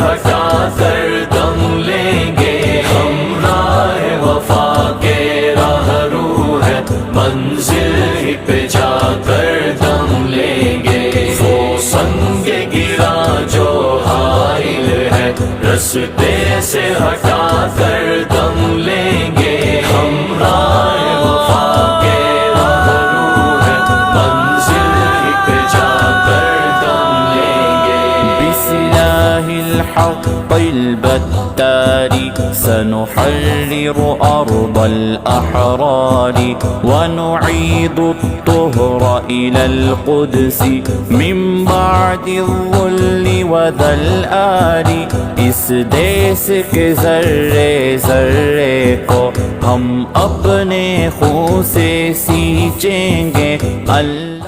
ہٹا کر دم لیں گے، ہم راہ وفا کے راہرو ہے، منزل ہی پہ جا کر دم لیں گے۔ وہ سنگ گرا جو حائل ہے، رستے سے ہٹا کر دم لیں گے، ہم راہ وفا کے راہرو ہے، منزل ہی پہ جا کر دم لیں گے۔ بسلاح الحق البتار سنحرر أرض الأحرار ونعيد الطهر إلى القدس من بعد الظل وذلآل۔ اس دیس کے ذرے ذرے کو ہم اپنے خون سے سینچیں گے، اللہ